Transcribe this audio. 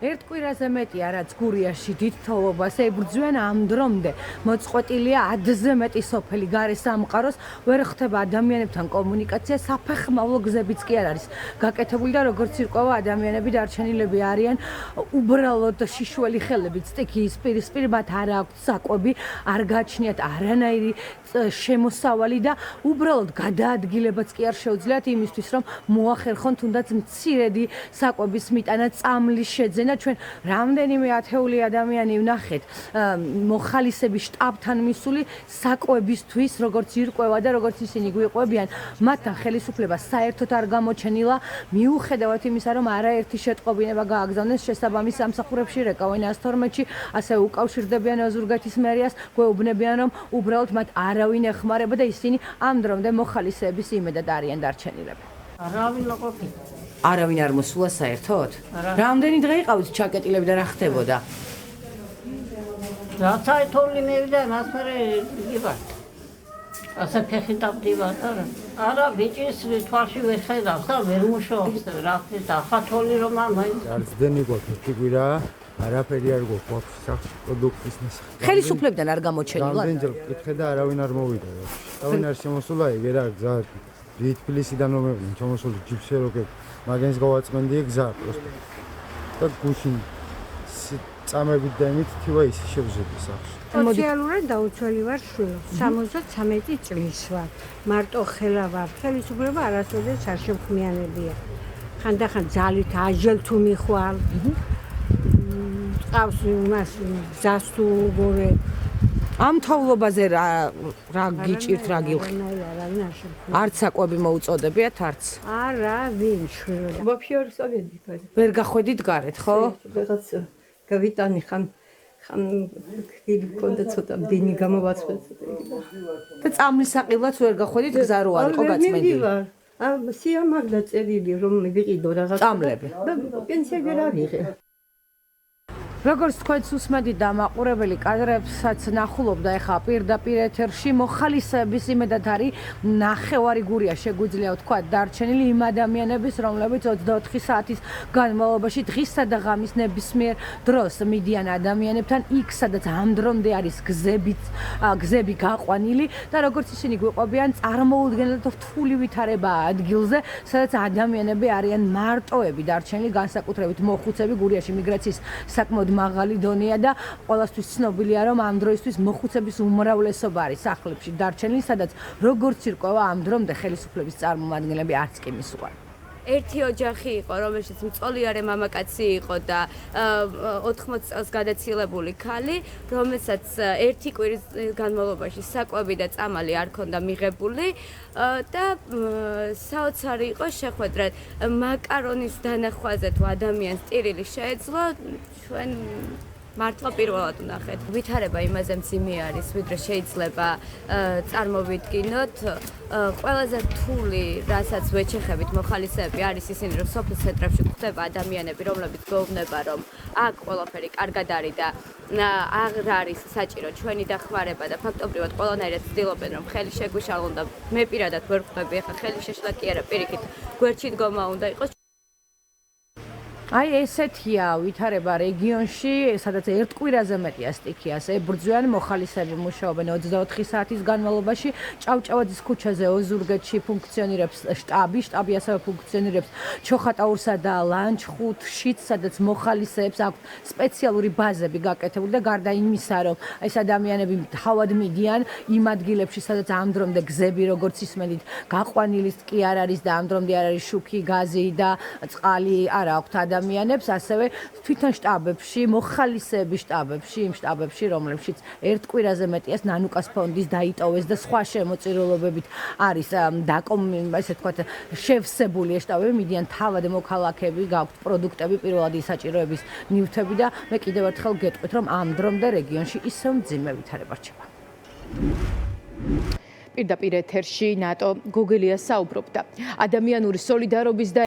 ერთ კვირაზე მეტია, რაც გურიაში დიდ თოვლობას ებრძვიან ამ დრომდე. მოწყვეტილია 10-ზე მეტი სოფელი გარე სამყაროს, ვერ ხდება ადამიანებთან კომუნიკაცია, საფეხმავლო გზებიც კი არ არის გაკეთებული და როგორც ირკვევა ადამიანები დარჩენილები არიან უბრალოდ შიშველი ხელებით, სტიქიის პირისპირ მათ არ აქვთ საკვები, არ გააჩნიათ არანაირი შემოსავალი და უბრალოდ გადაადგილებაც კი არ შეუძლიათ იმისთვის, რომ მოახერხონ თუნდაც მცირედი საკვების მიტანა, წამლის შეძენა. ჩვენ რამდენიმე ათეული ადამიანი ვნახეთ მოხალისების შტაბთან მისული საკვებისთვის, როგორც ირკვევა და როგორც ისინი გვიყვებიან, მათთან ხელისუფლება საერთოდ არ გამოჩენილა, მიუხედავად იმისა, რომ არაერთი შეტყობინება გააგზავნეს შესაბამის სამსახურებში, რეკავენ 112-ში, ასევე უკავშირდებიან ოზურგეთის მერიას, გვეუბნებიან, რომ უბრალოდ მათ არავინ ეხმარება და ისინი ამ დრომდე მოხალისეების იმედად არიან დარჩენილები. არავინ לא ყოფილი. არავინ არ მოსულა საერთოდ? რამდენი დღე იყავით ჩაკეტილები და რა ხდებოდა? რაც აითოლი მევიდა, მას მერე იგივარ. ასე ფეხი დავდივარ და არა ბიჭის თვალში ვერ ხედავს და ვერ მუშაობს რა ხდება ხათოლი რომ მაინც არც დენი გვაქვს ფიგურა არაფერი არ გვაქვს სახს პროდუქტის ნახე ხელისუფლებიდან არ გამოჩენილა რამდენჯერ ვკითხე და არავინ არ მოვიდა არავინ არ შემოსულა ეგ რა გზა თბილისიდან მომევდნენ შემოსული ჯიპსეროკები მაგენს გავაწმენდი გზა პროსტო და გუშინ წამებით და იმით თივა ის შევზები სახში სოციალურად დაუცველი ვარ შვილო 73 წლის ვარ მარტო ხელა ვარ ხელისუფლება არასოდეს არ შემხმიანებია ხანდახან ძალით აჟელ თუ მიხვალ ყავს იმას გზას თუ გორე ამ თოვლობაზე რა გიჭირთ რა გილხი არც საკვები მოუწოდებიათ არც არა ვინ შვილო вообще არ წავედით ვერ გახვედით გარეთ ხო რაღაც გავიტანი ხან ხილი კონდა ცოტა დინი გამოვაცვეთ და წამლის საყილაც ვერ გახვედით გზა რო არ იყო გაწმენდილი სიამაგდა წერილი რომ ვიყიდო რაღაც წამლები და პენსია ვერ აღიღე როგორც თქვენს უსმენთ დამაყურებელი კადრებსაც ნახულობდა ეხა პირდაპირ ეთერში მოხალისეების იმედად არის ნახევარი გურია შეგვიძლია ვთქვა დარჩენილი იმ ადამიანების რომლებიც 24 საათის განმავლობაში დღისა და ღამის ნებისმიერ დროს მიდიან ადამიანებთან იქ სადაც ამ დრომდე არის გზები გაყვანილი და როგორც ისინი გვიყვებიან წარმოუდგენლად რთული ვითარებაა ადგილზე სადაც ადამიანები არიან მარტოები დარჩენილი განსაკუთრებით მოხუცები გურიაში მიგრაციის საკმაოდ მაღალი დონეა და ყველასთვის ცნობილია რომ ამ დროისთვის მოხუცების უმრავლესობა არის სახლებში დარჩენილი სადაც როგორც ირკვევა ამ დრომდე ხელისუფლების წარმომადგენლები არც კი მისულა ერთი ოჯახი იყო, რომელშიც მწოლიარე მამაკაცი იყო და 80 წელს გადაცილებული ქალი, რომელსაც ერთი კვირის განმავლობაში საკვები და წამალი არ ქონდა მიღებული და საოცარი იყო შეხვედრა მაკარონის დანახვაზე თუ ადამიანს ტირილი შეეძლო, ჩვენ მართლა პირველად ვნახეთ. ვითარება იმაზე მძიმე არის, ვიდრე შეიძლება წარმოვიდგინოთ. ყველაზე რთული, რასაც ვეჩეხებით მოხალისეები არის ისინი, რომ სოფლის ცენტრებში გვხვდება ადამიანები, რომლებიც გვეუბნება, რომ აქ ყველაფერი კარგად არის და აღარ არის საჭირო ჩვენი დახმარება და ფაქტობრივად ყველანაირად ცდილობენ, რომ ხელი შეგვიშალონ და მე პირადად ვერ ხვდები, ახლა ხელი შეშლა კი არა, პირიქით გვერდში დგომა უნდა იყოს. აი ესეთია ვითარება რეგიონში, სადაც ერთ კვირაზე მეტია სტიქიას ებრძვიან მოხალისეები მუშაობენ 24 საათის განმავლობაში. ჭავჭავაძის ქუჩაზე ოზურგეთში ფუნქციონირებს შტაბი ასევე ფუნქციონირებს ჩოხატაურსა და ლანჩხუთშიც, სადაც მოხალისეებს აქვთ სპეციალური ბაზები გაკეთებული და გარდა იმისა, რომ ეს ადამიანები თავად მიდიან იმ ადგილებში, სადაც ამ დრომდე გზები, როგორც ისმენით, გაყვანილიც კი არ არის და ამ დრომდე არ არის შუქი, გაზი და წყალი არ აქვთ ადამიანებს ასევე თვითონ შტაბებში, მოხალისეების შტაბებში, იმ შტაბებში, რომლებშიც ერთ კვირაზე მეტიას ნანუკას ფონდის დაიტოვეს და სხვა შემოწირულობებით არის ესე ვთქვათ, შევსებული ეს შტაბები, მიდიან თავად მოქალაქეები, გაქვთ პროდუქტები, პირველადი საჭიროების ნივთები და მე კიდევ ერთხელ გეტყვით, რომ ამ დრომდე რეგიონში ისევ მძიმე ვითარება რჩება. პირდაპირ ეთერში ნატო გოგელიას საუბრობდა ადამიანური სოლიდარობის და